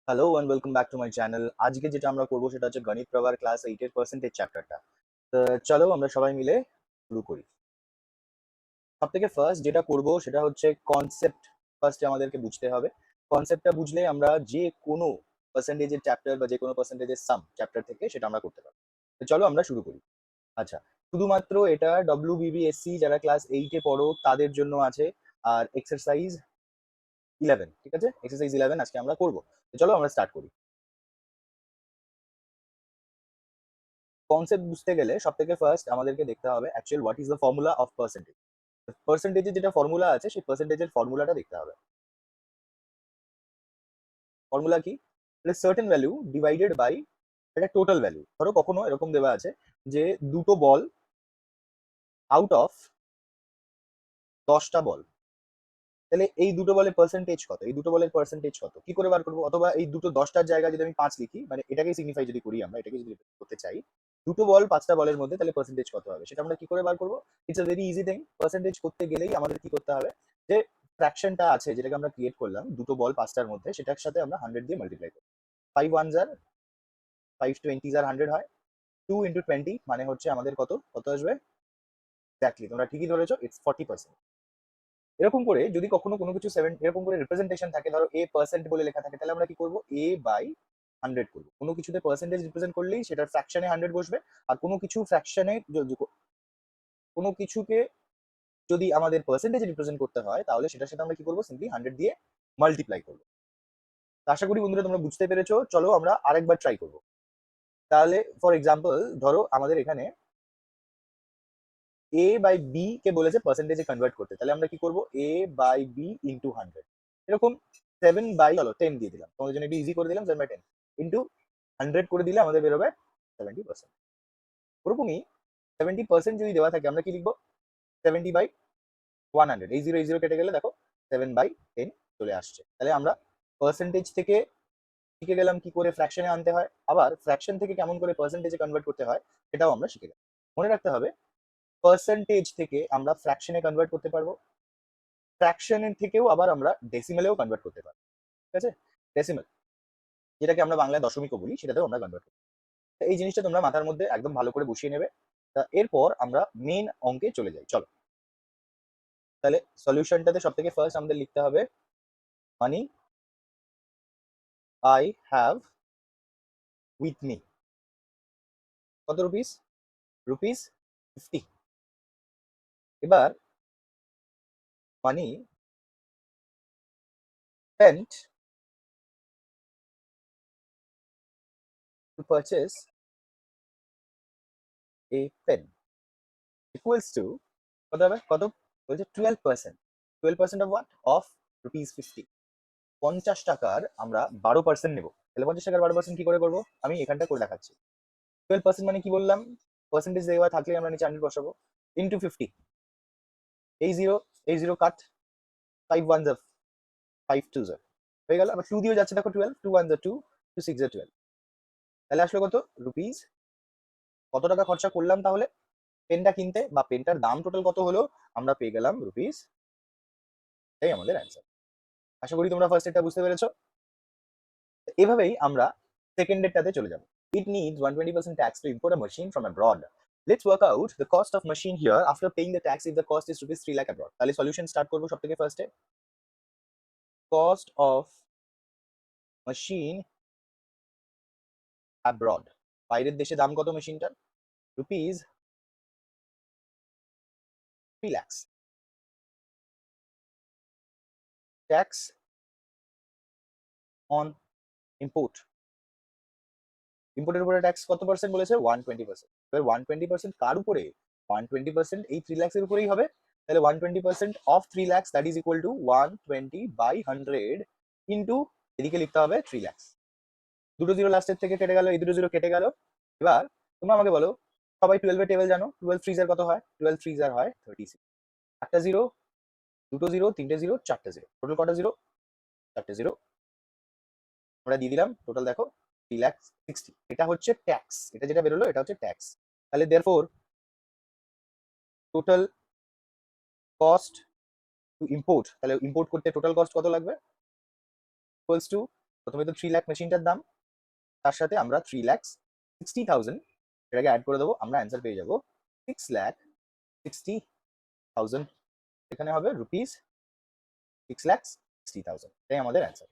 Hello and welcome back to my channel. আজকে যেটা আমরা করবো সেটা হচ্ছে গণিত প্রভার ক্লাস 8 এর পার্সেন্টেজ চ্যাপ্টারটা। তো চলো আমরা সবাই মিলে শুরু করি। সব থেকে ফার্স্ট যেটা করব সেটা হচ্ছে কনসেপ্ট। ফার্স্টে আমাদেরকে বুঝতে হবে। কনসেপ্টটা বুঝলে আমরা যে কোনো পার্সেন্টেজের চ্যাপ্টার বা যে কোনো পার্সেন্টেজের সাম চ্যাপ্টার থেকে সেটা আমরা করতে পারবো। তো চলো আমরা শুরু করি। আচ্ছা, শুধুমাত্র এটা ডব্লিউবিবিএসসি যারা ক্লাস 8 এ পড়ো তাদের জন্য আছে। আর এক্সারসাইজ 11, ঠিক আছে, এক্সারসাইজ 11 আজকে আমরা করবো। তো চলো আমরা স্টার্ট করি। কনসেপ্ট বুঝতে গেলে সব থেকে ফার্স্ট আমাদেরকে দেখতে হবে actual what is the formula of percentage. পার্সেন্টেজের যেটা ফর্মুলা আছে সেই পার্সেন্টেজের ফর্মুলাটা দেখতে হবে। ফর্মুলা কি? সার্টেন ভ্যালু ডিভাইডেড বাই একটা টোটাল ভ্যালু। ধরো কখনো এরকম দেওয়া আছে যে দুটো বল আউট অফ 10টা বল, তাহলে এই দুটো বলের পার্সেন্টেজ কত, এই দুটো বলের পার্সেন্টেজ কত কি করে বার করবো? অথবা এই দুটো 10টার জায়গায় যদি আমি 5 লিখি, মানে এটাকেই সিগনিফাই যদি করি, আমরা এটাকে যদি করতে চাই দুটো বল 5টা বলের মধ্যে, তাহলে পার্সেন্টেজ কত হবে সেটা আমরা কি করে বার করবো? It's a very easy thing. Percentage করতে গেলেই আমাদের কি করতে হবে, যে ফ্র্যাকশনটা আছে যেটাকে আমরা ক্রিয়েট করলাম দুটো বল 5টার মধ্যে, সেটার সাথে আমরা 100 দিয়ে মাল্টিপ্লাই করবো। 5 ওয়ান জার 5 টোয়েন্টি জার 100 হয়। 2 × 20 মানে হচ্ছে আমাদের কত কত আসবে? এক্স্যাক্টলি তোমরা ঠিকই ধরেছো, ইটস 40%। এরকম করে যদি কখনো কোনো কিছু এরকম করে রিপ্রেজেন্টেশন থাকে, ধরো এ পার্সেন্ট বলে লেখা থাকে, তাহলে আমরা কি করবো? এ বাই 100 করবো। কোনো কিছুতে পার্সেন্টেজ রিপ্রেজেন্ট করলেই সেটার ফ্র্যাকশনে 100 বসবে। আর কোনো কিছু ফ্র্যাকশনে কোনো কিছুকে যদি আমাদের পার্সেন্টেজ রিপ্রেজেন্ট করতে হয়, তাহলে সেটার সাথে আমরা কি করবো? সিম্পলি 100 দিয়ে মাল্টিপ্লাই করবো। তো আশা করি বন্ধুরা তোমরা বুঝতে পেরেছো। চলো আমরা আরেকবার ট্রাই করবো। তাহলে ফর এক্সাম্পল ধরো আমাদের এখানে এ বাই বি কে বলেছে পার্সেন্টেজে কনভার্ট করতে, তাহলে আমরা কি করবো? এ বাই বি ইন্টু 100। এরকম 7/10 দিয়ে দিলাম, তোমাদের জন্য একটু ইজি করে দিলাম। 7/10 ইন্টু 100 করে দিলে আমাদের বেরোবে 70%। ওরকমই 70% যদি দেওয়া থাকে, আমরা কি লিখবো? 70/100। এই জিরো কেটে গেলে দেখো 7/10 চলে আসছে। তাহলে আমরা পার্সেন্টেজ থেকে শিখে গেলাম কি করে ফ্র্যাকশনে আনতে হয়, আবার ফ্র্যাকশন থেকে কেমন করে পার্সেন্টেজে কনভার্ট করতে হয় সেটাও আমরা শিখে গেলাম। মনে রাখতে হবে, পার্সেন্টেজ থেকে আমরা ফ্র্যাকশনে কনভার্ট করতে পারবো, ফ্র্যাকশনের থেকেও আবার আমরা ডেসিমেলেও কনভার্ট করতে পারবো। ঠিক আছে, ডেসিমেল যেটাকে আমরা বাংলায় দশমিকও বলি, সেটাতেও আমরা কনভার্ট করতে পারবো। এই জিনিসটা তোমরা মাথার মধ্যে একদম ভালো করে বসিয়ে নেবে। তা এরপর আমরা মেন অঙ্কে চলে যাই। চলো তাহলে সলিউশনটাতে সব থেকে ফার্স্ট আমাদের লিখতে হবে money I have with me. কত রুপিস? রুপিস 50। এবার money spent to purchase a pen equals to কত হবে? কত বলছে? 12%। 12% অফ হোয়াট? Of rupees 50। 50 টাকার আমরা 12% নেবো। তাহলে 50 টাকার 12% কি করে করবো? আমি এখানটা করে দেখাচ্ছি। 12% মানে কি বললাম? পার্সেন্টেজ দেওয়া থাকলে আমরা নিচে 100 বসাবো, ইন্টু 50। এই জিরো কাট, 5 ওয়ান জা 5 টু জা হয়ে গেল। আবার 2 দিয়েও যাচ্ছে দেখো, 12, 2 ওয়ান জা 2, 2 সিক্স জা 12। তাহলে আসলো কত? রুপিস কত টাকা খরচা করলাম তাহলে পেনটা কিনতে, বা পেনটার দাম টোটাল কত হলো? আমরা পেয়ে গেলাম রুপিস। এই আমাদের অ্যান্সার। আশা করি তোমরা ফার্স্ট এটা বুঝতে পেরেছো। এভাবেই আমরা সেকেন্ডেরটাতে চলে যাব। It needs 120% tax to import a machine from abroad. Let's work out the cost of machine here after paying the tax if the cost is rupees 3 lakh abroad. তাহলে সলিউশন স্টার্ট করবো সব থেকে ফার্স্টে। কস্ট অফ মেশিন অ্যাব্রড, বাইরের দেশে দাম কত মেশিনটার? Rupees 3 lakhs। Tax on import, ইম্পোর্টের উপরে ট্যাক্স কত পার্সেন্ট বলেছে? 120%। এবার 120% কার উপরে? 120% এই 3 lakhs এর উপরেই হবে। তাহলে 120% of 3 lakhs that is equal two 120/100 into এদিকে লিখতে হবে 3 lakhs। দুটো জিরো লাস্টের থেকে কেটে গেল, এই দুটো জিরো কেটে গেল। এবার তোমরা আমাকে বলো, সবাই 12 এর টেবিল জানো, 12 ফ্রিজার কত হয়? 12 ফ্রিজার হয় 36। একটা জিরো, দুটো জিরো, তিনটে জিরো, চারটে জিরো, টোটাল কটা জিরো? চারটে জিরো। আমরা দিয়ে দিলাম টোটাল দেখো 3,60,000। এটা হচ্ছে ট্যাক্স, এটা যেটা বেরোলো এটা হচ্ছে ট্যাক্স। তাহলে therefore total cost to import, তাহলে ইম্পোর্ট করতে টোটাল কস্ট কত লাগবে? ইকুয়ালস টু প্রথমে তো 3 লাখ মেশিনটার দাম, তার সাথে আমরা 3,60,000 এটাকে অ্যাড করে দেবো, আমরা অ্যান্সার পেয়ে যাবো 6,60,000। এখানে হবে রুপিস 6,60,000, এটাই আমাদের অ্যান্সার।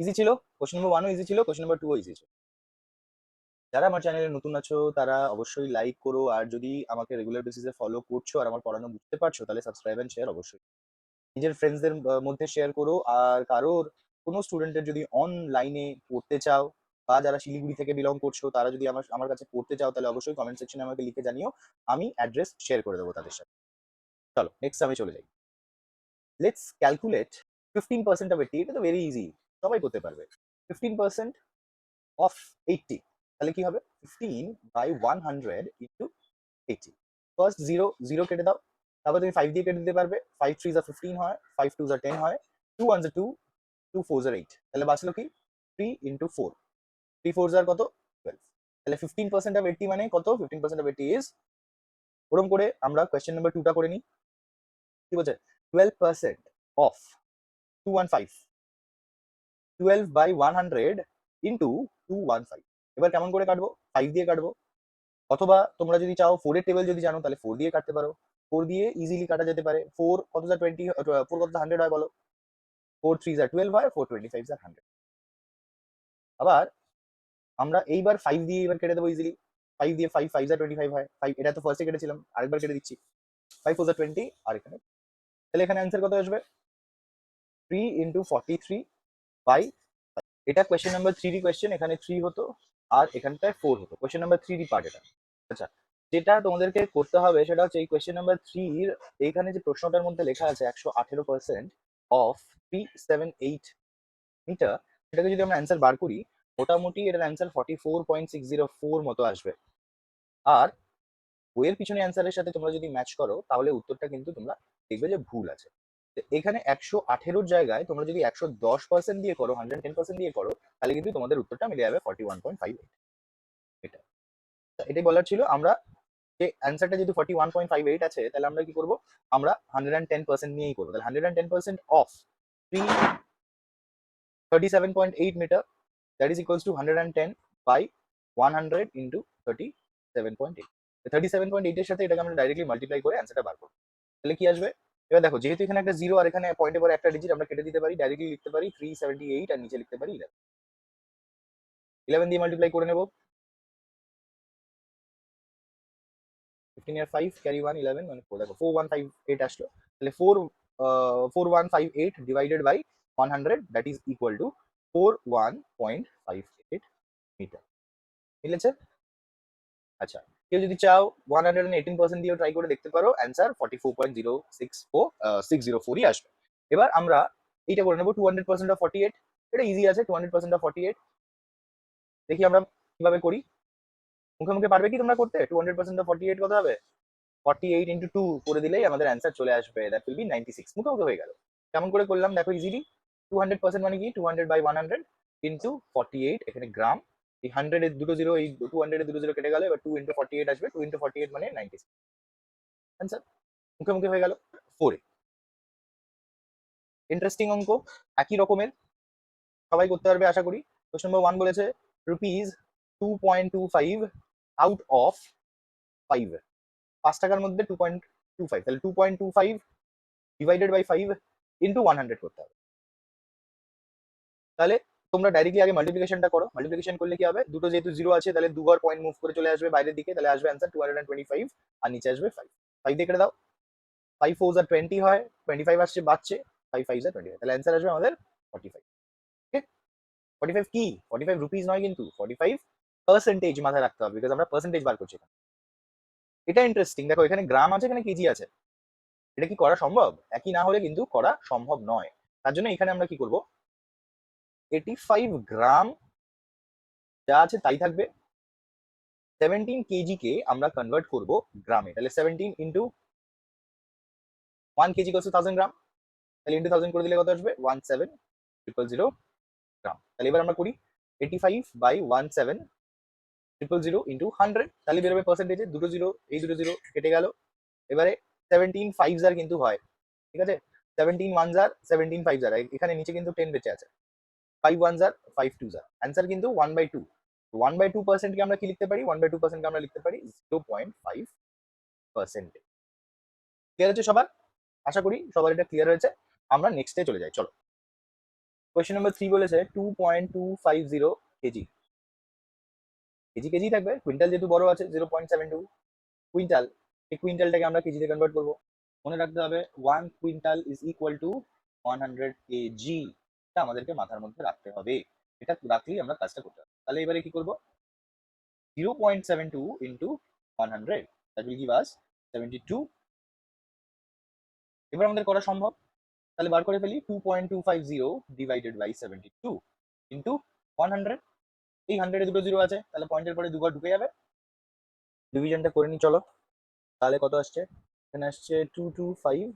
ইজি ছিল, কোশ্চেন নম্বর 1ও ইজি ছিল, কোশ্চেন নম্বর 2ও ইজি ছিল। যারা আমার চ্যানেলে নতুন আছো তারা অবশ্যই লাইক করো, আর যদি আমাকে রেগুলার বেসিসে ফলো করছো আর আমার পড়ানো বুঝতে পারছো তাহলে সাবস্ক্রাইব এন্ড শেয়ার অবশ্যই। নিজের ফ্রেন্ডসদের মধ্যে শেয়ার করো, আর কারোর কোনো স্টুডেন্টের যদি অনলাইনে পড়তে চাও বা যারা শিলিগুড়ি থেকে বিলং করছো তারা যদি আমার আমার কাছে পড়তে চাও তাহলে অবশ্যই কমেন্ট সেকশনে আমাকে লিখে জানিও, আমি অ্যাড্রেস শেয়ার করে দেবো তাদের সাথে। চলো নেক্সট আমি চলে যাই। লেটস ক্যালকুলেট 15% অফ 80, এটা তো ভেরি ইজি, সবাই করতে পারবে। 15% অফ 80, তাহলে কি হবে? 15/100 ইন্টু 80। ফার্স্ট জিরো জিরো কেটে দাও, তারপর তুমি 5 দিয়ে কেটে দিতে পারবে। 5 3 15 হয়, 5 2 10 হয়, 2 1 2, 2 4 8, তাহলে বাঁচলো কি 3 ইন্টু 4, 3 4 কত 12। তাহলে 15% অফ 80 মানে কত? 15% অফ 80 ইজ, ওরকম করে আমরা কোয়েশ্চেন নাম্বার 2টা করে নিই। কি বলছে? 12% অফ 215, 12/100 ইন্টু 215। এবার কেমন করে কাটবো? 5 দিয়ে কাটবো, অথবা তোমরা যদি চাও 4 এর টেবিল যদি জানো তাহলে 4 দিয়ে কাটতে পারো। 4 দিয়ে ইজিলি কাটা যেতে পারে। 4 কত 20, 4 কত 100 হয় বলো? 4 3 12 হয়, 4 25 100। আবার আমরা এইবার 5 দিয়ে এবার কেটে দেবো ইজিলি। 5 দিয়ে 5 5 25 হয়। 5 এটা তো ফার্স্টে কেটেছিলাম, আরেকবার কেটে দিচ্ছি। 5 4 20, আর এখানে তাহলে এখানে অ্যান্সার কত আসবে? 3 ইন্টু 43 বাই, এটা কোয়েশ্চেন নাম্বার 3 কোয়েশ্চেন, এখানে 3 হতো আর এখানটায় 4 হতো। কোয়েশ্চেন নাম্বার 3 পার্ট এটা। আচ্ছা, যেটা তোমাদেরকে করতে হবে সেটা হচ্ছে এই কোয়েশ্চেন নাম্বার 3 এইখানে যে প্রশ্নটার মধ্যে লেখা আছে 118% অফ 378 মিটার, সেটাকে যদি আমরা অ্যান্সার বার করি মোটামুটি এটার অ্যান্সার 44.604 মতো আসবে। আর বইয়ের পিছনে অ্যান্সারের সাথে তোমরা যদি ম্যাচ করো তাহলে উত্তরটা কিন্তু তোমরা দেখবে যে ভুল আছে। এখানে 118-র জায়গায় তোমরা যদি 110% দিয়ে করো, 110% দিয়ে করো, তাহলে কিন্তু তোমাদের উত্তরটা মিলে যাবে 41.58। এটা এটাই বলার ছিল। আমরা যে অ্যান্সারটা যেহেতু 41.58 আছে তাহলে আমরা কি করব? আমরা 110% নিয়েই করবো। তাহলে 110% of 37.8 metre, that is equals to 110/100 into 37.8। 37.8 এর সাথে এটাকে আমরা ডাইরেক্টলি মাল্টিপ্লাই করে অ্যান্সারটা বার করবো। তাহলে কি আসবে? এবার দেখো, যেহেতু এখানে একটা জিরো আর এখানে পয়েন্টের পরে একটা ডিজিট, আমরা কেটে দিতে পারি, ডাইরেক্টলি লিখতে পারি 378 আর নিচে লিখতে পারি 11। 11 দিয়ে মাল্টিপ্লাই করে নেবো। 15 এর 5 ক্যারি 1 11 মানে 4, দেখো 4158 আসলো। তাহলে 4158 divided by 100, that is equal to 41.58 metre. মিলেছে? আচ্ছা, কেউ যদি চাও 118% দিয়েও ট্রাই করে দেখতে পারো, অ্যান্সার 44.0604ই আসবে। এবার আমরা এইটা করে নেবো 200% অফ 48, এটা ইজি আছে। 200% অফ 48 দেখি আমরা কিভাবে করি। মুখে মুখে পারবে কি তোমরা করতে? 200% অফ 48 কত হবে? 48 ইন্টু 2 করে দিলেই আমাদের অ্যান্সার চলে আসবে, দ্যাট উইল বি 96। মুখে মুখে হয়ে গেল। কেমন করে করলাম দেখো ইজিলি। 200% মানে কি? 200/100 ইন্টু 48, এখানে গ্রাম, এই 100 এর দুটো জিরো, এই 200 এর দুটো জিরো কেটে গেল, এবার 2 ইন্টু 48 আসবে। 2 ইন্টু 48 মানে 96 অ্যান্সার। মুখে মুখে হয়ে গেল। 4 ইন্টারেস্টিং অঙ্ক, একই রকমের, সবাই করতে পারবে আশা করি। কোশ্চেন নম্বর 1 বলেছে রুপিস 2.25 আউট অফ 5, 5 টাকার মধ্যে 2.25, তাহলে 2.25 ডিভাইডেড বাই 5 ইন্টু 100 করতে হবে। তাহলে তোমরা ডাইরেক্টলি আগে মাল্টিপ্লিকেশনটা করো। মাল্টিপ্লিকেশন করলে কি হবে? দুটো যেহেতু জিরো আছে তাহলে দুবার পয়েন্ট মুভ করে চলে আসবে বাইরের দিকে, তাহলে আসবে অ্যান্সার 225 আর নিচে আসবে 5। 5 দিয়ে কেটে দাও, 5 4 20 হয়, 25 আসছে বাচ্চে, 5 5 25, তাহলে অ্যান্সার আসবে আমাদের 45। ওকে, 45 কি? 45 রুপিস নয় কিন্তু, 45 পার্সেন্টেজ মাথায় রাখতে হবে, বিকজ আমরা পার্সেন্টেজ বার করছি। এটা ইন্টারেস্টিং। দেখো এখানে গ্রাম আছে, এখানে কেজি আছে, এটা কি করা সম্ভব? একই না হলে কিন্তু করা সম্ভব নয়। তার জন্য এখানে আমরা কি করব? 85 গ্রাম যা আছে তাই থাকবে। 17 কেজি কে আমরা কনভার্ট করব গ্রামে, তাহলে 17 ইন্টু 1 কেজি কত 1000 গ্রাম, তাহলে ইন্টু 1000 করে দিলে কত আসবে? 17000 গ্রাম। তাহলে এবার আমরা করি 85/17000 ইন্টু 100, তাহলে বেরোবে পার্সেন্টেজে দুটো জিরো, এই দুটো জিরো কেটে গেল। এবারে 17 5 কিন্তু হয়, ঠিক আছে। 17 1 17 5, এখানে নিচে কিন্তু 10 বেঁচে আছে। 5 1s আর 5 2s আর অ্যান্সার কিন্তু 1/2। 1/2% কে আমরা কি লিখতে পারি? 1/2% কে আমরা লিখতে পারি 0.5%। ক্লিয়ার হচ্ছে সবার? আশা করি সবার এটা ক্লিয়ার হয়েছে। আমরা নেক্সটে চলে যাই, চলো। কোয়েশ্চেন নাম্বার 3 বলেছে 2.250 কেজি। কেজি কেজি থাকবে, কুইন্টাল যেহেতু বড় আছে 0.72 কুইন্টাল, এই কুইন্টালটাকে আমরা কেজিতে কনভার্ট করবো। মনে রাখতে হবে 1 quintal is equal two 100 KG. এটা আমাদেরকে মাথার মধ্যে রাখতে হবে, এটা রাখলেই আমরা কাজটা করতে হবে। তাহলে এবারে কি করবো? 0.72 into 100, that will give us 72। এবার আমাদের করা সম্ভব, তাহলে বার করে ফেলি 2.250 ডিভাইডেড বাই 72 ইন্টু 100। এই 100 এ দুটো জিরো আছে, তাহলে পয়েন্টের পরে দুবার ঢুকে যাবে। ডিভিশনটা করে নি চলো, তাহলে কত আসছে? এখানে আসছে 225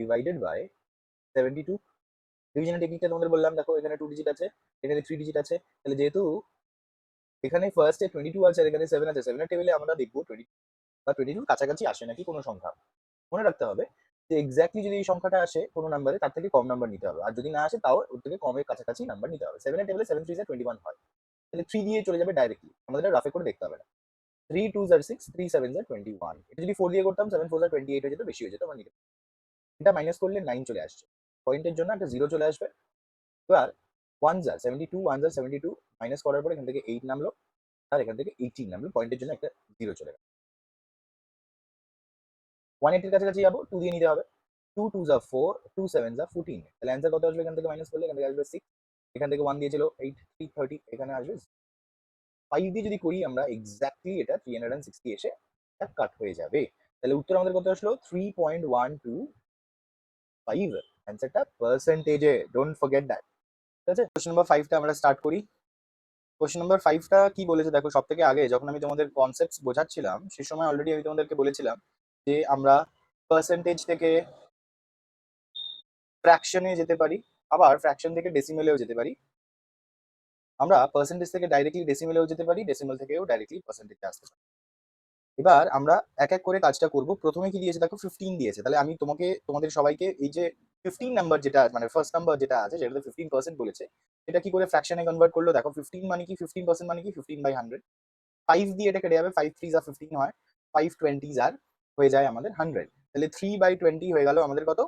ডিভাইডেড বাই 72। ডিভিশনের টেকনিকটা তোমাদের বললাম, দেখো এখানে 2 ডিজিট আছে, এখানে 3 ডিজিট আছে, তাহলে যেহেতু এখানে ফার্স্টে 22 আছে আর এখানে 7 আছে, 7 এর টেবিলে আমরা দেখবো 20 বা 22 কাছাকাছি আসে নাকি কোনো সংখ্যা। মনে রাখতে হবে যে এক্স্যাক্টলি যদি এই সংখ্যাটা আসে কোনো নাম্বারে, তার থেকে কম নাম্বার নিতে হবে, আর যদি না আসে তাও ওর থেকে কমের কাছাকাছি নাম্বার নিতে হবে। 7 এর টেবিলে 7 3 21 হয়, তাহলে 3 দিয়ে চলে যাবে ডাইরেক্টলি, আমাদের রাফে করে দেখতে হবে না। 3 2s are 6, 3 7s are 21। এটা যদি 4 দিয়ে করতাম 7 4s are 28 হয়ে যেত, বেশি হয়ে যেত, আমার নিতে। এটা মাইনাস করলে 9 চলে আসছে, পয়েন্টের জন্য একটা 0 চলে আসবে। এবার 1s are 72, 1s are 72 minus করার পর এখান থেকে 8 নামলো, আর এখান থেকে 18 নামলো, পয়েন্টের জন্য একটা 0 চলে গেল। 180 এর কাছাকাছি যাবো, 2 দিয়ে নিতে হবে। 2 2s are 4, 2 7s are 14। তাহলে অ্যান্সার কত আসবে? এখান থেকে মাইনাস করলে এখান থেকে আসবে 6, এখান থেকে 1 দিয়েছিল 8 3 30, এখানে আসবে 5 দিয়ে যদি করি আমরা এক্স্যাক্টলি এটা 360 এসে কাট হয়ে যাবে। তাহলে উত্তর আমাদের কত আসলো? 3.125। অ্যান্সারটা পার্সেন্টেজে, ডোন্ট ফরগেট দ্যাট। ঠিক আছে, কোশ্চেন নাম্বার 5টা আমরা স্টার্ট করি। কোশ্চেন নাম্বার 5টা কি বলেছে দেখো, সব থেকে আগে যখন আমি তোমাদের কনসেপ্টস বোঝাচ্ছিলাম সেই সময় অলরেডি আমি তোমাদেরকে বলেছিলাম যে আমরা পার্সেন্টেজ থেকে ফ্র্যাকশনে যেতে পারি, আবার ফ্র্যাকশন থেকে ডেসিমেলেও যেতে পারি। আমরা পার্সেন্টেজ থেকে ডাইরেক্টলি ডেসিমেলেও যেতে পারি, ডেসিমেল থেকেও ডাইরেক্টলি পার্সেন্টেজে আসতে পারি। এবার আমরা এক এক করে কাজটা করব। প্রথমে কি দিয়েছে দেখো, 15 দিয়েছে। তাহলে আমি তোমাদের সবাইকে এই যে 15 নাম্বার যেটা মানে ফার্স্ট নাম্বার যেটা আছে যেটাতে 15% বলেছে, এটা কি করে ফ্র্যাকশনে কনভার্ট করলো দেখো। 15 মানে কি, 15% মানে কি 15/100। 5 দিয়ে এটা কেটে যাবে, 5 3s are 15 হয়, 5 20s আর হয়ে যায় আমাদের 100। তাহলে 3/20 হয়ে গেল আমাদের কত?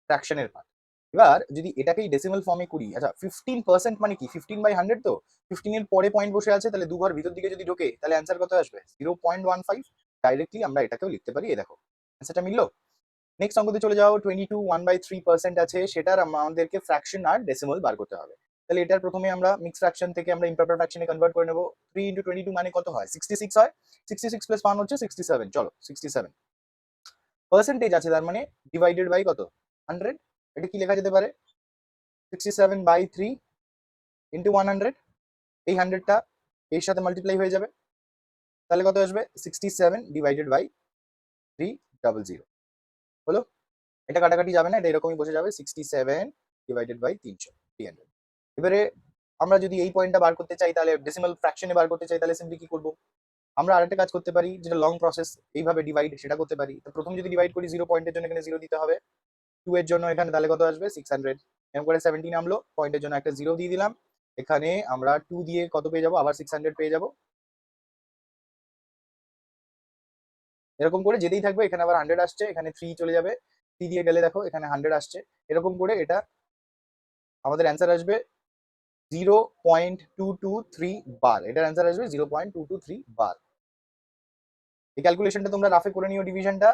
ফ্র্যাকশনের পার্ট। এবার যদি এটাকেই ডেসিমাল ফর্মে করি, আচ্ছা 15% মানে কি 15/100, তো 15 এর পরে পয়েন্ট বসে আছে, তাহলে দুবার ভিতর দিকে যদি ঢোকে তাহলে অ্যান্সার কত আসবে? 0.15। ডাইরেক্টলি আমরা এটাকেও লিখতে পারি, এই দেখো অ্যান্সারটা মিললো। নেক্সট অঙ্কতে চলে যাও। 22 1/3% আছে, সেটার আমাদেরকে ফ্র্যাকশন আর ডেসিমাল বার করতে হবে। তাহলে এটার প্রথমে আমরা মিক্স ফ্র্যাকশন থেকে আমরা ইম্প্রপার ফ্র্যাকশনে কনভার্ট করে নেব। 3 × 22 মানে কত হয়? 66 হয়। 66 + 1 হচ্ছে 67। চলো 67 পার্সেন্টেজ আছে, তার মানে ডিভাইডেড বাই কত? 100। এটা কি লেখা যেতে পারে? 67/3 ইন্টু 100। এই 100টা এর সাথে মাল্টিপ্লাই হয়ে যাবে, তাহলে কত আসবে? 67 ডিভাইডেড বাই 300। হলো? এটা কাটাকাটি যাবে না, এটা এরকমই বসে যাবে 67 ডিভাইডেড বাই 300। এবারে আমরা যদি এই পয়েন্টটা বার করতে চাই, তাহলে ডেসিমাল ফ্র্যাকশনে বার করতে চাই, তাহলে সিম্পলি কি করব? আমরা আরেকটা কাজ করতে পারি, যেটা লং প্রসেস, এইভাবে ডিভাইড সেটা করতে পারি। তো প্রথম যদি ডিভাইড করি 0 পয়েন্টের জন্য এখানে 0 দিতে হবে, 2 এর জন্য এখানে তাহলে কত আসবে? 600। এরকম করে 70 নামলো, পয়েন্টের জন্য একটা 0 দিয়ে দিলাম, এখানে আমরা 2 দিয়ে কত পেয়ে যাবো? আবার 600 পেয়ে যাবো। এরকম করে যেতেই থাকবে, এখানে আবার 100 আসছে, এখানে 3 চলে যাবে, 3 দিয়ে গেলে দেখো এখানে 100 আসছে। এরকম করে এটা আমাদের অ্যান্সার আসবে 0.223 বার। এটার অ্যান্সার আসবে 0.223 বার। এই ক্যালকুলেশনটা তোমরা রাফে করে নিও। ডিভিশনটা,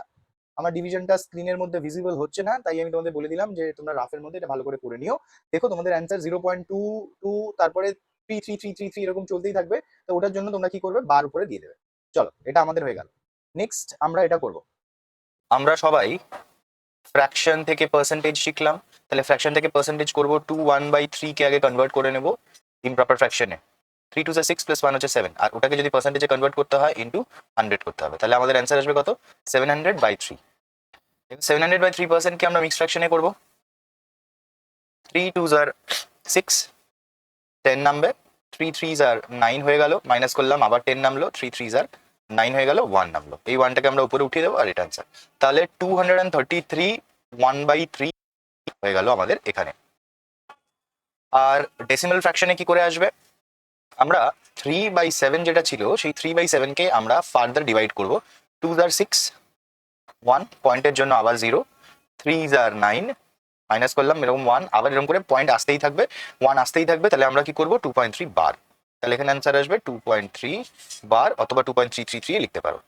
আমার ডিভিশনটা স্ক্রিনের মধ্যে ভিজিবল হচ্ছে না, তাই আমি তোমাদের বলে দিলাম যে তোমরা রাফের মধ্যে এটা ভালো করে করে নিও। দেখো তোমাদের অ্যান্সার 0.22, তারপরে 33333 এরকম চলতেই থাকবে। তো ওটার জন্য তোমরা কি করবে? বার উপরে দিয়ে দেবে। চলো, এটা আমাদের হয়ে গেল। নেক্সট আমরা এটা করব। আমরা সবাই ফ্র্যাকশন থেকে পার্সেন্টেজ শিখলাম, তাহলে ফ্র্যাকশন থেকে পার্সেন্টেজ করবো। 2 1/3 কে আগে কনভার্ট করে নেব ইমপ্রপার ফ্র্যাকশনে। 3 2s are 6 + 1 হচ্ছে 7, আর ওটাকে যদি পার্সেন্টেজে কনভার্ট করতে হয় ইন্টু 100 করতে হবে, তাহলে আমাদের অ্যান্সার আসবে কত? 700/3। 700/3% কে আমরা মিক্স ফ্র্যাকশনে করবো। 3 2s are 6, 10 নামবে, 3 3s are 9 হয়ে গেল, মাইনাস করলাম, আবার 10 নামলো, 3 3s are 9 হয়ে গেল, 1 নামলো। এই 1টাকে আমরা উপরে উঠিয়ে দেবো আর এটা অ্যান্সার। তাহলে 233 1/3 হয়ে গেল আমাদের এখানে। আর ডেসিমাল ফ্র্যাকশনে কি করে আসবে, আমরা 3/7 যেটা ছিল সেই 3/7 কে আমরা ফার্দার ডিভাইড করব। 2s are 6, 1 পয়েন্টের জন্য আবার 0, 3s are 9, মাইনাস করলাম এরকম 1, আবার এরকম করে পয়েন্ট আসতেই থাকবে, 1 আসতেই থাকবে। তাহলে আমরা কি করব 2.3 বার, তাহলে এখানে অ্যান্সার আসবে 2.3 বার অথবা 2.333 লিখতে পারো।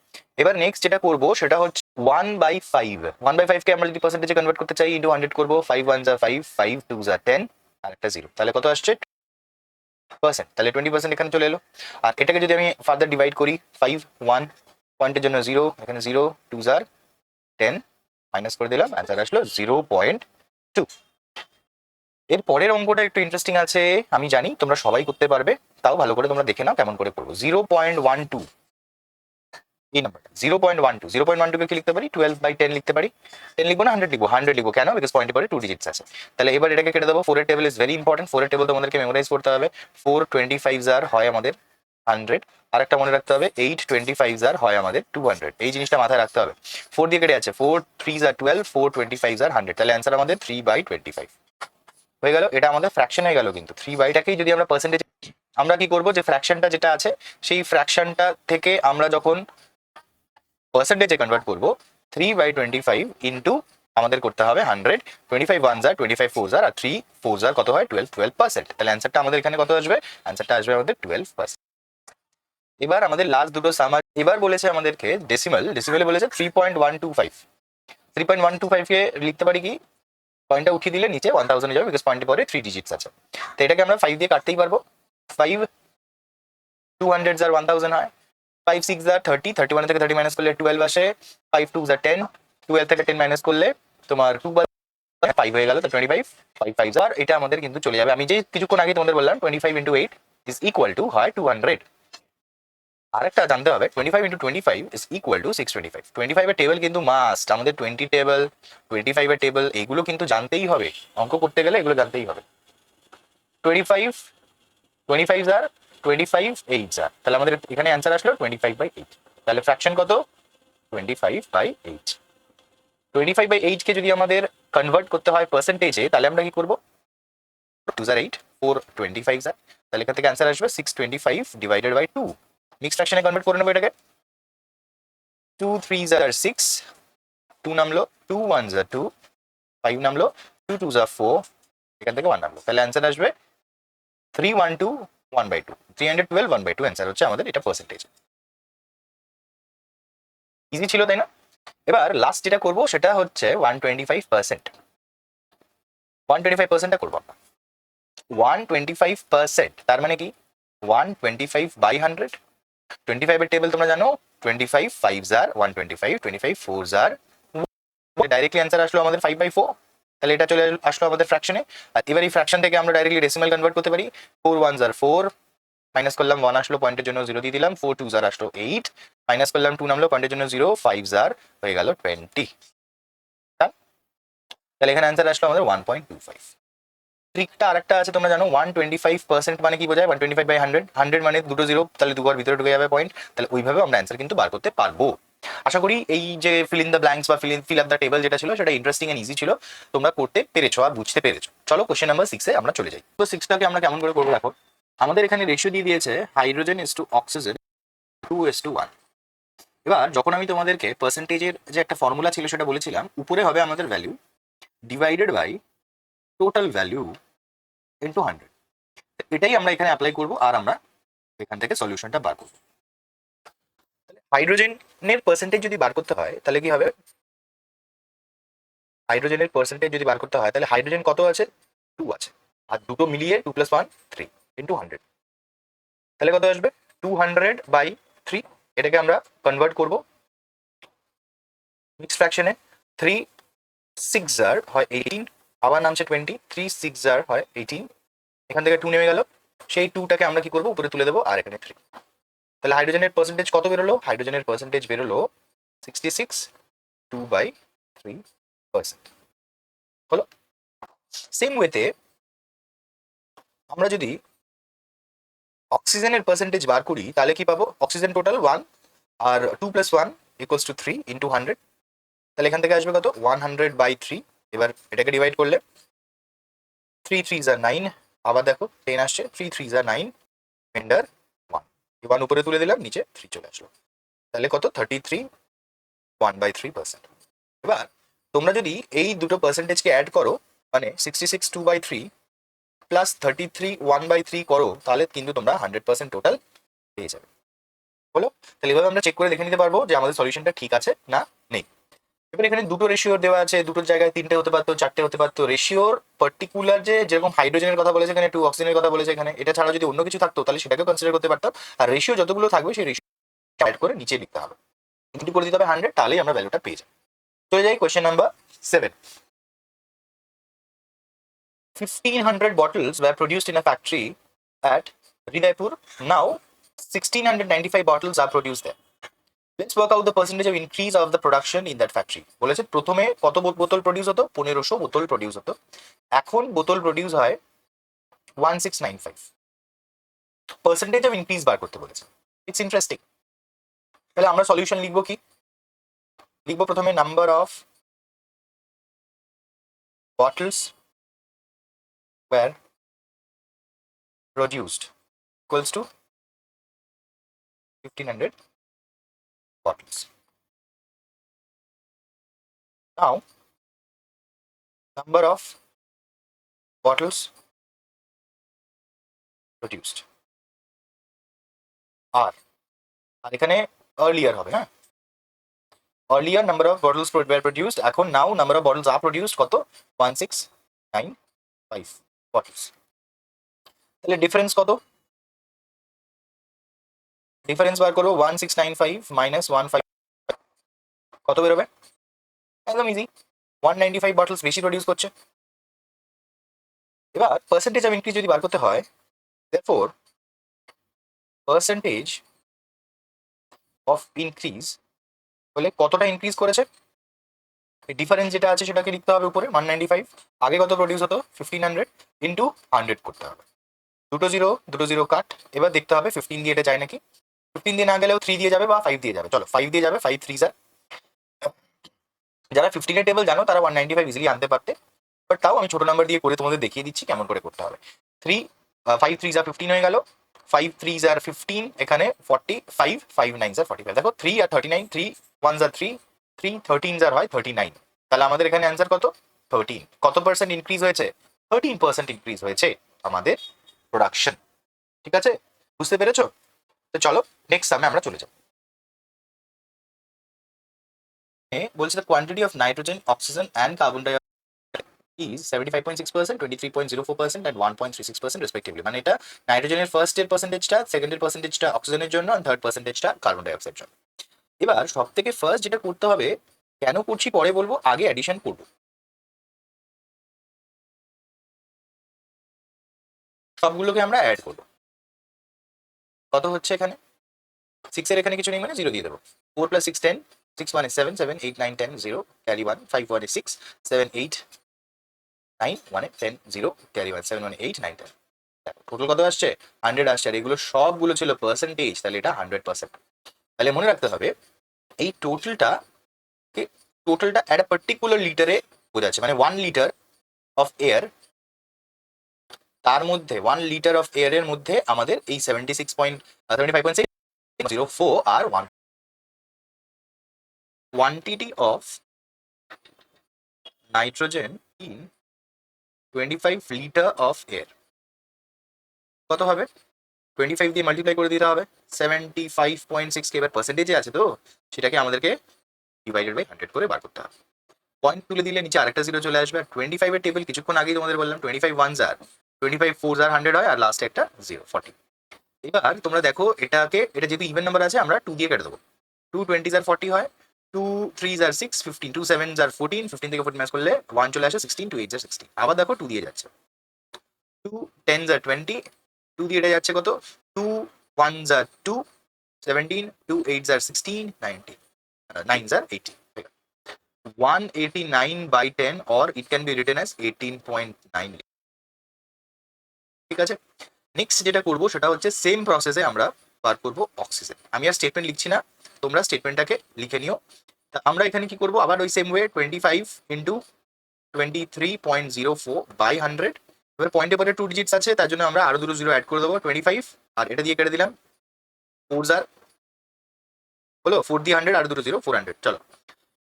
এবার নেক্সট যেটা করব সেটা হচ্ছে 1/5। 1/5 কে আমরা যদি পার্সেন্টেজে কনভার্ট করতে চাই ইন্টু 100 করবো। 5 1s are 5, 5 2s are 10 আর একটা 0, তাহলে কত আসছে পার্সেন্ট, তাহলে 20% এখানে চলে এলো। আর এটাকে যদি আমি ফার্দার ডিভাইড করি, 5 1 পয়েন্টের জন্য 0, এখানে 0, 2s are 10 মাইনাস করে দিলাম, অ্যান্সার আসলো 0.2। এর পরের অঙ্কটা একটু ইন্টারেস্টিং আছে, আমি জানি তোমরা সবাই করতে পারবে, তাও ভালো করে তোমরা দেখে নাও কেমন করে করবো। 0.12 এই নাম্বারটা 0.12, 0.12 কে কি লিখতে পারি, 12/10 লিখতে পারি। 10 লিখবো না 100 লিখবো, 100 লিখবো কেন, বিকজ পয়েন্টের পরে 2 ডিজিটস আছে। তাহলে এবার এটাকে কেটে দেবো। 4 এর টেবিল ইজ ভেরি ইম্পর্টেন্ট, 4 এর টেবিল তোমাদেরকে মেমোরাইজ করতে হবে। 4 25s আর হয় আমাদের 100, আর একটা মনে রাখতে হবে 8 25s আর হয় আমাদের 200, এই জিনিসটা মাথায় রাখতে হবে। 4 দিয়ে কেটে আছে, 4 3s are 12, 4 25s আর 100, তাহলে অ্যান্সার আমাদের 3/25 হয়ে গেল। এটা আমাদের ফ্র্যাকশন হয়ে গেল, কিন্তু 3/টাকেই যদি আমরা পার্সেন্টেজ, আমরা কি করবো যে ফ্র্যাকশনটা যেটা আছে সেই ফ্র্যাকশনটা থেকে আমরা যখন পার্সেন্টেজে কনভার্ট করবো 3/25 ইন্টু আমাদের করতে হবে 100, 25 1s are 25 4s are R 3 4s are কত হয় 12%। তাহলে অ্যান্সারটা আমাদের এখানে কত আসবে, অ্যান্সারটা আসবে আমাদের 12%। এবার আমাদের লাস্ট দুটো সামার, এবার বলেছে আমাদেরকে ডেসিমেলে বলেছে 3.125। 3.125 কে লিখতে পারি কি, পয়েন্টটা উঠিয়ে দিলে নিচে 1000 যাবে, বিকজ পয়েন্টের পরে 3 ডিজিটস আছে। তো এটাকে আমরা 5 দিয়ে কাটতেই পারবো। 5 200s are 1000 হয়, 5 6 are 30, 31 থেকে 30 মাইনাস করলে 12 আসে, 5 2s are 10, 12 থেকে 10 মাইনাস করলে তোমার 2 5 হয়ে গেল, তো 25, 5 5 আর এটা আমাদের কিন্তু চলে যাবে। আমি যে কিছুক্ষণ আগে তোমাদের বললাম 25 ইন্টু 8 ইজ ইকুয়াল টু হয় 200। আরেকটা জানতে হবে 25 ইন্টু 25 ইজ ইকুয়াল টু 625। 25 এর টেবিল কিন্তু মাস্ট, আমাদের 20 টেবিল 25 এর টেবিল এগুলো কিন্তু জানতেই হবে, অঙ্ক করতে গেলে এগুলো জানতেই হবে। 25 25 আর 25 8 আর, তাহলে আমাদের এখানে অ্যান্সার আসলো 25/8। তাহলে ফ্র্যাকশন কত, 25/8। 25/8 কে যদি আমাদের কনভার্ট করতে হয় পার্সেন্টেজে, তাহলে আমরা কি করবো, 2s are 8, 4 25s আর, তাহলে এখান থেকে অ্যান্সার আসবে 625 ডিভাইডেড বাই 2। মিক্সড ফ্র্যাকশনে কনভার্ট করে নেবো এটাকে। 2 3s are 6, 2 নামলো, 2 1s are 2, 5 নামলো, 2 2s are 4, এখান থেকে 1 নামলো, তাহলে অ্যান্সার আসবে 312 1/2, 312 1/2 অ্যান্সার হচ্ছে আমাদের এটা পার্সেন্টেজ। ইজি ছিল তাই না? এবার লাস্ট যেটা করবো সেটা হচ্ছে 125%। 125%টা করবো আমরা 125%, তার মানে কি 125/100। 25 এর টেবিল তোমরা জানো, 25 5s are 125, 25 4s are, directly answer আসলো আমাদের 5/4। তাহলে এটা চলে আসলো আমাদের ফ্র্যাকশনে। আর এবার এই ফ্র্যাকশন থেকে আমরা ডাইরেক্টলি ডেসিমাল কনভার্ট করতে পারি। 4 1s are 4, মাইনাস করলাম 1 আসলো, পয়েন্টের জন্য 0 দিয়ে দিলাম, 4 2s are আসলো 8, মাইনাস করলাম 2 নামলো, পয়েন্টের জন্য 0, 5s are হয়ে গেল 20। তাহলে এখানে অ্যান্সার আসলো আমাদের 1.25। ট্রিকটা আরেকটা আছে তোমরা জানো, 125% মানে কি বোঝায়, 125/100, 100 মানে দুটো জিরো, তাহলে দুবার ভিতরে ঢুকে যাবে পয়েন্ট। তাহলে ওইভাবে আমরা অ্যান্সার কিন্তু বার করতে পারবো। আশা করি এই যে ফিল ইন দ্য ব্ল্যাঙ্কস বা ফিল আপ দ্য টেবল যেটা ছিল সেটা ইন্টারেস্টিং এন্ড ইজি ছিল, তোমরা করতে পেরেছো আর বুঝতে পেরেছো। চলো কোশ্চেন নাম্বার 6 এ আমরা চলে যাই। তো 6টাকে আমরা কেমন করে করবো দেখো, আমাদের এখানে রেশিও দিয়ে দিয়েছে হাইড্রোজেন ইস টু অক্সিজেন 2:1। এবার যখন আমি তোমাদেরকে পার্সেন্টেজের যে একটা ফর্মুলা ছিল সেটা বলেছিলাম, উপরে হবে আমাদের value divided by total value into 100। এটাই আমরা এখানে অ্যাপ্লাই করবো আর আমরা এখান থেকে সলিউশনটা বার করবো। হাইড্রোজেনের পার্সেন্টেজ যদি বার করতে হয় তাহলে কি হবে, হাইড্রোজেনের পার্সেন্টেজ যদি বার করতে হয় তাহলে হাইড্রোজেন কত আছে, 2 আছে, আর দুটো মিলিয়ে 2 + 1 3 ইন্টু 100, তাহলে কত আসবে 200/3। এটাকে আমরা কনভার্ট করবো মিক্সড ফ্র্যাকশনে। 3 6 আর হয় 18, আবার নামছে 20, 3 6 আর হয় 18, এখান থেকে 2 নেমে গেল, সেই 2টাকে আমরা কি করবো উপরে তুলে দেবো, আর এখানে 3। তাহলে হাইড্রোজেনের পার্সেন্টেজ কত বেরোলো, হাইড্রোজেনের পার্সেন্টেজ বেরোলো 66 2/3%। হলো। সেম ওয়েতে আমরা যদি অক্সিজেনের পার্সেন্টেজ বার করি তাহলে কি পাবো, অক্সিজেন টোটাল 1 আর 2 + 1 = 3 ইন্টু 100, তাহলে এখান থেকে আসবে কত 100/3। এবার এটাকে ডিভাইড করলে 3 3s are 9, আবার দেখো 10 আসছে, 3 3 যা 9, রিমাইন্ডার 1, 1 উপরে তুলে দিলাম, নিচে 3 চলে আসলো, তাহলে কত 33 1/3%। এবার তোমরা যদি এই দুটো পার্সেন্টেজকে অ্যাড করো, মানে 66 2/3 প্লাস 33 1/3 করো, তাহলে কিন্তু তোমরা 100% টোটাল পেয়ে যাবে। বলো, তাহলে এভাবে আমরা চেক করে দেখে নিতে পারবো যে আমাদের সলিউশনটা ঠিক আছে না নেই। এবার এখানে দুটো রেশিওর দেওয়া আছে, দুটোর জায়গায় 3টে হতে পারতো, 4টে হতে পারতো। রেশিওর পার্টিকুলার যে যেরকম হাইড্রোজেনের কথা বলেছে এখানে, 2 অক্সিজেনের কথা বলেছে এখানে, এটা ছাড়া যদি অন্য কিছু থাকতো তাহলে সেটাকেও কনসিডার করতে পারতাম। আর রেশিও যতগুলো থাকবে সেই রেশিও অ্যাড করে নিচে লিখতে হবে, ইনটু করে দিতে হবে 100, তাহলেই আমরা ভ্যালুটা পেয়ে যাবো। চলে যাই question number 7। 1500 bottles were produced in a factory at Hridaypur. Now 1695 bottles are produced there. Let's work out the percentage of increase of the production in that factory. বলেছে প্রথমে কত বোতল প্রডিউস হতো, 1500 বোতল প্রডিউস হতো, এখন বোতল প্রডিউস হয় 1695। পার্সেন্টেজ অফ ইনক্রিজ বার করতে বলেছে। It's interesting. তাহলে আমরা সলিউশন লিখবো কি? লিখবো প্রথমে number of bottles were produced equals to 1500 bottles. Now number of bottles produced are, আর এখানে earlier হবে, হ্যাঁ, earlier number of bottles were produced, এখন now number of bottles are produced কত 1695 bottles। তাহলে ডিফারেন্স কত? ডিফারেন্স বার করবো 1695 মাইনাস 15, কত বেরোবে? একদম ইজি, 195 বটলস বেশি প্রডিউস করছে। এবার পার্সেন্টেজ অফ ইনক্রিজ যদি বার করতে হয়, therefore পার্সেন্টেজ অফ ইনক্রিজ বলে কতটা ইনক্রিজ করেছে, ডিফারেন্স যেটা আছে সেটাকে লিখতে হবে উপরে 195, আগে কত প্রডিউস হতো 1500 ইন্টু 100 করতে হবে, দুটো জিরো কাট। এবার দেখতে হবে 15 দিয়ে এটা যায় নাকি, 15 দিয়ে না গেলেও 3 দিয়ে যাবে বা 5 দিয়ে যাবে, চলো 5 দিয়ে যাবে, 5 3 যারা 15 এর টেবিল জানো তারা 195 ইজিলি আনতে পারতে, বাট তাও আমি ছোট নাম্বার দিয়ে করে তোমাদের দেখিয়ে দিচ্ছি কেমন করে করতে হবে। 5 3 15 হয়ে গেল, 5 3 15, এখানে 45, 5 9 45, দেখো 3 আর 39, 3 1 3, 3 13 হয় 39, তাহলে আমাদের এখানে অ্যান্সার কত 13। কত পার্সেন্ট ইনক্রিজ হয়েছে? 13% ইনক্রিজ হয়েছে আমাদের প্রোডাকশন। ঠিক আছে, বুঝতে পেরেছো? তো চলো নেক্সট সামে আমরা চলে যাব। বলছে the quantity of nitrogen, oxygen and carbon di is 75.6%, 23.04% and 1.36% respectively। মানে এটা নাইট্রোজেনের ফার্স্ট এর পার্সেন্টেজটা, সেকেন্ড এর পার্সেন্টেজটা অক্সিজেনের জন্য, আর থার্ড পার্সেন্টেজটা কার্বন ডাই অক্সাইডের জন্য। এবার সব থেকে ফার্স্ট যেটা করতে হবে, কেন করছি পরে বলবো, আগে অ্যাডিশন করবো। সবগুলোকে আমরা অ্যাড করবো। কত হচ্ছে এখানে 6 এর এখানে কিছু নেই মানে 0 দিয়ে দেবো। 4 + 6 10, 6 1 7 7 8 9 10 0 ক্যারি 1, 5 1 6 7 8 9 1 10 0 ক্যারি 1, 7 1 8 9 10। টোটাল কত আসছে 100 আসছে, আর এগুলো সবগুলো ছিল পার্সেন্টেজ, তাহলে এটা 100%। তাহলে মনে রাখতে হবে এই টোটালটা অ্যাট আ পার্টিকুলার লিটারে বোঝাচ্ছে, মানে 1 লিটার অফ এয়ার, তার মধ্যে 1 লিটার অফ এয়ারের মধ্যে আমাদের এই 75.604 আর 1 quantity of nitrogen in 25 litre of air কত হবে, 25 দিয়ে মাল্টিপ্লাই করে দিতে হবে 75.6 কে। এবার পার্সেন্টেজে আছে তো সেটাকে আমাদেরকে ডিভাইডেড বাই 100 করে বার করতে হবে। পয়েন্ট তুলে দিলে নিচে আরেকটা জিরো চলে আসবে। আর 25 এর টেবিল কিছুক্ষণ আগেই তোমাদের বললাম 25 1s আর 25 4s আর 100 হয়, আর লাস্টে একটা 0 40। এবার তোমরা দেখো এটা যেহেতু ইভেন নাম্বার আছে আমরা 2 দিয়ে কেটে দেবো। 2 20s আর 40 হয়, 2 3s আর 6 15, 2 7s আর 14, 15 থেকে 14 ম্যাচ করলে 1 চলে আসে 16, 2 8s আর 16। আবার দেখো 2 দিয়ে যাচ্ছে, 2 10s আর 20, 2 দিয়ে এটা যাচ্ছে কত, 2 1s R 2 17, 2 8s R 16 19, 9s R 18। 189/10 or it can be written as 18.9। ঠিক আছে, নেক্সট যেটা করবো সেটা হচ্ছে সেম প্রসেসে আমরা বার করবো অক্সিজেন। আমি আর স্টেটমেন্ট লিখছি না, তোমরা স্টেটমেন্টটাকে লিখে নিও। তা আমরা এখানে কি করবো, আবার ওই সেম ওয়ে 25 ইন্টু 23.04/100 এবার পয়েন্টের পরে 2 ডিজিটস আছে, তার জন্য আমরা আরো দুটো জিরো অ্যাড করে দেবো, 25 আর এটা দিয়ে কেটে দিলাম 4 হলো, 4 দিয়ে 100 আর দুটো জিরো 400। চলো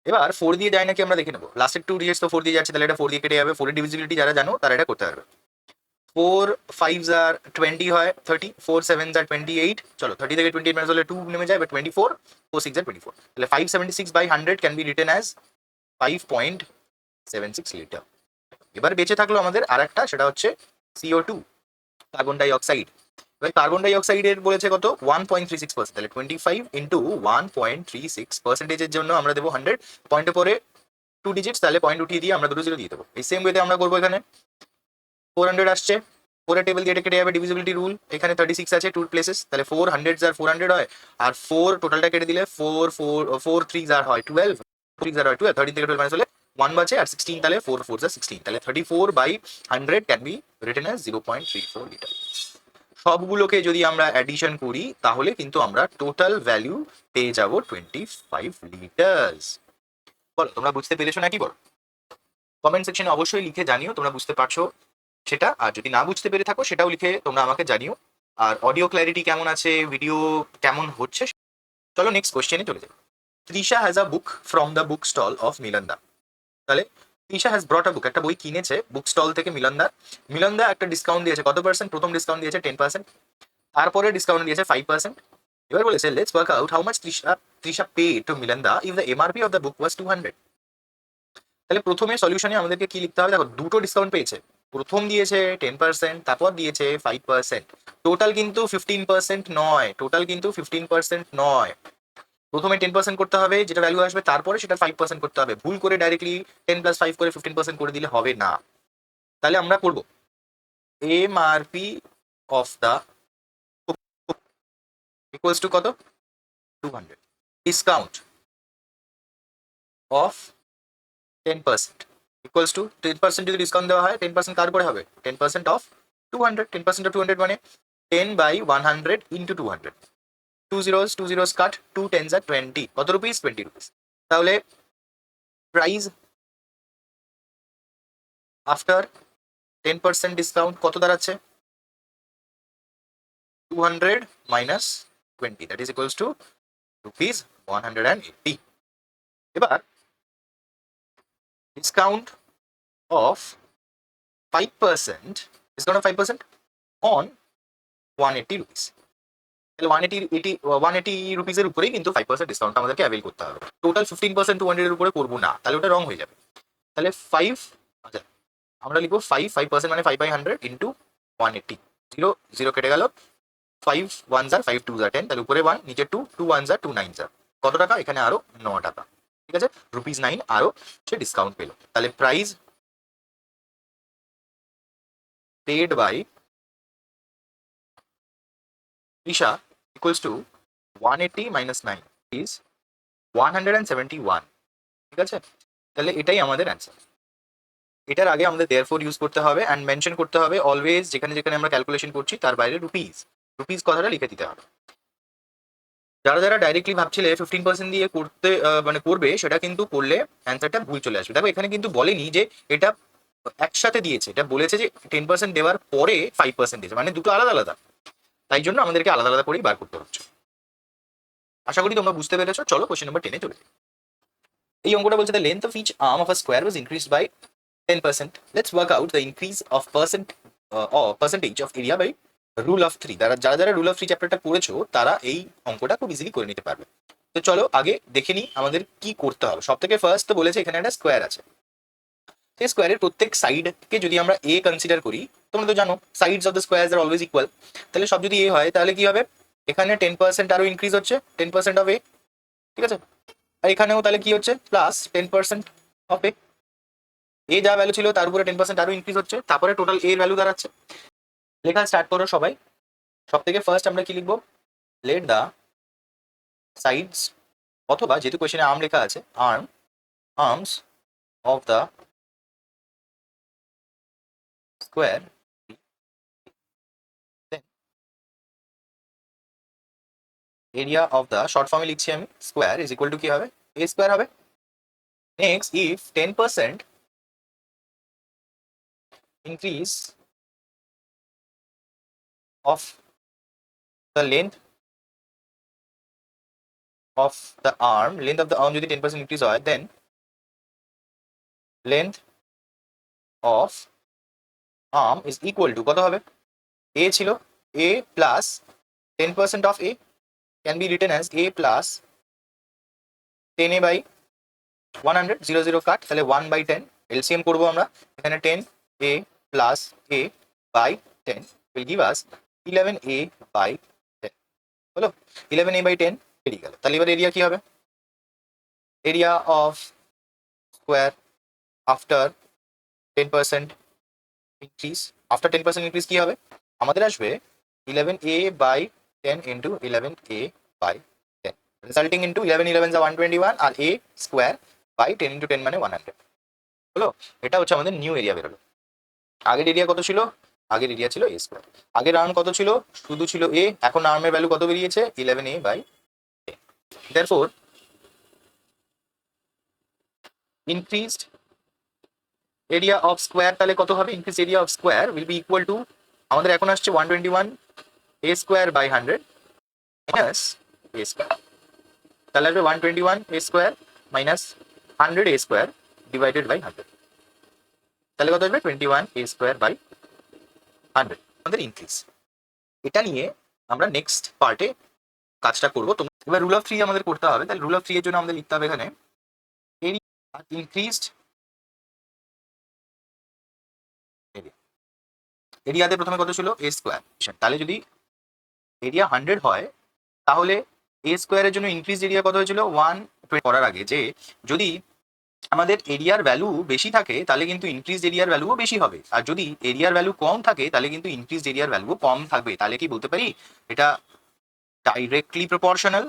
এবার 4 দিয়ে যায় নাকি আমরা দেখে নেবো, লাস্টের 2 ডিজিটস তো 4 দিয়ে যাচ্ছে, তাহলে এটা 4 দিয়ে কেটে যাবে। 4 এর ডিভিজিবিলিটি যারা জানো তারা এটা করতে পারবে। 4 5 আর 20 হয় 30, 4 7 আর 28। চলো 30 থেকে 28 মাইনাস হলে 2 নেমে যায়, বাট 24, 4 6 আর 24, তাহলে 576 by 100 can be written as 5.76 litre. এবার বেঁচে থাকলো আমাদের আর একটা, সেটা হচ্ছে CO2, কার্বন ডাই অক্সাইড। এবার কার্বন ডাই অক্সাইডের বলেছে কত, 1.36%, তাহলে 25 ইন্টু 1.36%-এর জন্য আমরা দেবো 100, পয়েন্টের পরে 2 ডিজিটস, তাহলে পয়েন্ট উঠিয়ে দিয়ে আমরা দুটো জিরো দিয়ে দেবো। এই সেম ওয়েতে আমরা করবো এখানে 400 আসছে, 4 টেবিল দিয়ে কেটে যাবে ডিভিজিবিলিটি রুল, এখানে 36 আছে 2 প্লেসেস, তাহলে 400 আর 400 হয়, আর 4 টোটালটা কেটে দিলে 4 3 আর হয় 12, 3 আর হয় 12, 13 থেকে 12 মাইনাস হলে 1 বাঁচে, আর 16, তাহলে 4 4 16, তাহলে 34 by 100 can be written as 0.34 litre. সবগুলোকে যদি আমরা অ্যাডিশন করি তাহলে কিন্তু আমরা টোটাল ভ্যালু পেয়ে যাব 25 লিটার্স। বলো তোমরা বুঝতে পেরেছো নাকি? বলো কমেন্ট সেকশনে অবশ্যই লিখে জানিও তোমরা বুঝতে পারছো সেটা, আর যদি না বুঝতে পেরে থাকো সেটাও লিখে তোমরা আমাকে জানিও। আর অডিও ক্ল্যারিটি কেমন আছে, ভিডিও কেমন হচ্ছে। চলো নেক্সট কোশ্চেনে চলে যাই। Trisha has a book from the book stall of মিলনদা। তাহলে তৃষা হ্যাজ ব্রট আ বুক, একটা বই কিনেছে বুক স্টল থেকে মিলনদা। মিলনদা একটা ডিসকাউন্ট দিয়েছে কত পার্সেন্ট, প্রথম ডিসকাউন্ট দিয়েছে 10%, তারপরে ডিসকাউন্ট দিয়েছে 5%। এবার বলেছে let's work out how much Trisha pay to মিলনদা if the MRP of the book was 200। তাহলে প্রথমে সলিউশনে আমাদেরকে কি লিখতে হবে, দেখো দুটো ডিসকাউন্ট পেয়েছে, প্রথম দিয়েছে 10%, তারপর দিয়েছে 5%, টোটাল কিন্তু 15% নয়, টোটাল কিন্তু 15% নয়। প্রথমে 10% করতে হবে, যেটা ভ্যালু আসবে, তারপরে সেটা 5% করতে হবে। ভুল করে ডাইরেক্টলি 10 প্লাস 5 করে 15% করে দিলে হবে না। তাহলে আমরা করবো MRP of the equals to কত, 200, ডিসকাউন্ট অফ 10% ইকুয়ালস টু 10% যদি ডিসকাউন্ট দেওয়া হয় 10% কার করে হবে, 10% অফ 200, 10% অফ 200 মানে 10 by 100 into 200, 2 zeros cut, 2 10s আর 20, কত রুপিস, 20 রুপিস। তাহলে প্রাইস আফটার 10% ডিসকাউন্ট কত দাঁড়াচ্ছে, 200 minus 20, that is equals to rupees 180। এবার discount of 5%, discount of 5% on 180 rupees, তাহলে 180 রুপিসের উপরেই কিন্তু 5% ডিসকাউন্ট আমাদেরকে অ্যাভেল করতে হবে। টোটাল 15% 200 এর উপরে করবো না, তাহলে ওটা রং হয়ে যাবে। তাহলে 5, আচ্ছা আমরা লিখবো 5% মানে 5 বাই 100 ইন্টু 180, 0 0 কেটে গেল, 5 1s আর 5 2s আর 10, তাহলে উপরে 1 নিচে 2, 2 1s আর 2 9s আর কত টাকা, এখানে আরো 9 টাকা, ঠিক আছে, রুপিস 9 আরো সে ডিসকাউন্ট পেলো। তাহলে price paid by Trisha equals to 180 minus 9 is 171, ঠিক আছে। তাহলে এটাই আমাদের অ্যান্সার। এটার আগে আমাদের দেয়ারফর ইউজ করতে হবে অ্যান্ড মেনশন করতে হবে অলওয়েজ, যেখানে যেখানে আমরা ক্যালকুলেশন করছি তার বাইরে রুপিস, রুপিস কথাটা লিখে দিতে হবে। যারা যারা ডাইরেক্টলি ভাবছিলে 15% দিয়ে করতে মানে করবে, সেটা কিন্তু করলে অ্যান্সারটা ভুল চলে আসবে। দেখো এখানে কিন্তু বলেনি যে এটা একসাথে দিয়েছে, এটা বলেছে যে 10% দেওয়ার পরে 5% দিয়েছে, মানে দুটো আলাদা আলাদা, তাই জন্য আমাদেরকে আলাদা আলাদা করেই বার করতে হচ্ছে। আশা করি তোমরা বুঝতে পেরেছো। চলো কোশ্চেন নাম্বার 10 চলে যাই। এই অঙ্কটা বলছে the length of each arm of a square was increased by 10%. Let's work out the increase of or percentage of area by rule of 3. যারা যারা রুল অফ 3 চ্যাপ্টারটা পড়েছো তারা এই অঙ্কটা খুব ইজিলি করে নিতে পারবে। তো চলো আগে দেখে নিই আমাদের কি করতে হবে। সব থেকে ফার্স্ট তো বলেছে এখানে একটা স্কোয়ার আছে, সেই স্কোয়ারের প্রত্যেক সাইডকে যদি আমরা এ কনসিডার করি, তোমরা তো জানো sides of the square are always equal, তাহলে সব যদি এ হয় তাহলে কি হবে, এখানে 10% আরো ইনক্রিজ হচ্ছে, 10% অফ এ, ঠিক আছে, আর এখানেও তাহলে কি হচ্ছে প্লাস 10% অফ এ, এ যা ভ্যালু ছিল তার উপরে 10% আরো ইনক্রিজ হচ্ছে, তারপরে টোটাল এর ভ্যালু দাঁড়াচ্ছে। লেখা স্টার্ট করো সবাই। সব থেকে ফার্স্ট আমরা কি লিখবো, লেট দা সাইডস, অথবা যেহেতু কোয়েশ্চেনে আর্ম লেখা আছে, arms of the square, area of the, short ফর্মে লিখছি আমি, স্কোয়ার ইজ ইকুয়াল টু কি হবে, এ স্কোয়ার হবে। Next if 10% increase of the length of the arm যদি 10% increase হয়, then length of arm is equal to কত হবে? a ছিল a plus 10% of a can be written as a plus 10a by 100, 0 0 কাট, তাহলে 1/10 LCM করবো আমরা। এখানে 10a plus a by 10 will give us 11a by 10 হলো। 11a by 10 বেরিয়ে গেল। তাহলে এবার এরিয়া কি হবে? Area of square after 10% increase, after 10% increase কি হবে? আমাদের আসবে 11a by 10 into 11a by 10 resulting into 11 11 121 আর a স্কোয়ার বাই 10 into 10 মানে 100 হলো। এটা হচ্ছে আমাদের নিউ এরিয়া বেরোলো। আগের এরিয়া কত ছিল? আগের এরিয়া ছিল a স্কোয়ার। আগের আর্ম কত ছিল? শুধু ছিল a। এখন আর্মের ভ্যালু কত বেরিয়েছে? 11a by 10। Therefore increased area of square তাহলে কত হবে? increased area of square will be equal to, আমাদের এখন আসছে 121 a square by 100 minus a square। তাহলে আসবে 121 a square minus 100 a square divided by 100। তাহলে কত আসবে? 21 a square by 100 আমাদের ইনক্রিজ। এটা নিয়ে আমরা নেক্সট পার্টে কাজটা করবো। এবার রুল অফ থ্রি আমাদের করতে হবে। তাহলে রুল অফ থ্রি এর জন্য আমাদের লিখতে হবে এখানে ইনক্রিজড এরিয়াতে প্রথমে কত ছিল? a square. তাহলে যদি এরিয়া 100 হয় তাহলে a স্কোয়ারের জন্য ইনক্রিজ এরিয়া কত হয়েছিল? 120 করার আগে যে যদি আমাদের এরিয়ার ভ্যালু বেশি থাকে তাহলে কিন্তু ইনক্রিজ এরিয়ার ভ্যালুও বেশি হবে, আর যদি এরিয়ার ভ্যালু কম থাকে তাহলে কিন্তু ইনক্রিজ এরিয়ার ভ্যালুও কম থাকবে। তাহলে কি বলতে পারি? এটা directly proportional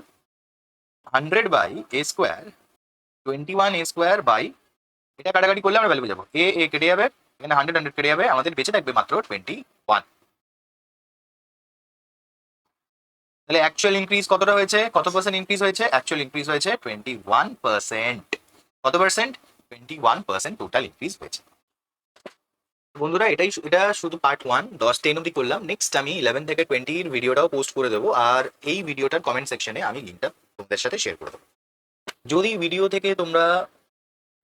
100 by a square 21 a square by, এটা কাটাকাটি করলে আমরা ভ্যালু পেয়ে যাবো। এ কেটে যাবে, এখানে 100 100 কেটে যাবে, আমাদের বেঁচে থাকবে মাত্র 21। তাহলে অ্যাকচুয়াল ইনক্রিজ কতটা হয়েছে? কত পার্সেন্ট ইনক্রিজ হয়েছে? অ্যাকচুয়াল ইনক্রিজ হয়েছে 21%। কত পার্সেন্ট? 21% টোটাল ইনক্রিজ হয়েছে। বন্ধুরা এটা শুধু পার্ট 1 10 10 অব্দি করলাম। নেক্সট আমি 11 থেকে 20 এর ভিডিওটাও পোস্ট করে দেবো, আর এই ভিডিওটার কমেন্ট সেকশনে আমি লিঙ্কটা তোমাদের সাথে শেয়ার করে দেবো। যদি ভিডিও থেকে তোমরা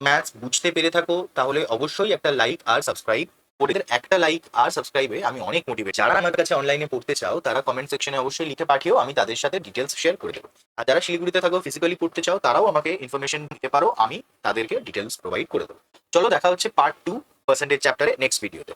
ম্যাথস বুঝতে পেরে থাকো তাহলে অবশ্যই একটা লাইক আর সাবস্ক্রাইব করে, একটা লাইক আর সাবস্ক্রাইবে আমি অনেক মোটিভেট। যারা আমার কাছে অনলাইনে পড়তে চাও তারা কমেন্ট সেকশনে অবশ্যই লিখে পাঠিও, আমি তাদের সাথে ডিটেলস শেয়ার করে দেবো। আর যারা শিলিগুড়িতে থাকো ফিজিক্যালি পড়তে চাও তারাও আমাকে ইনফরমেশন দিতে পারো, আমি তাদেরকে ডিটেলস প্রোভাইড করে দেবো। চলো দেখা হচ্ছে পার্ট 2 পার্সেন্টেজ চ্যাপ্টারে নেক্সট ভিডিওতে।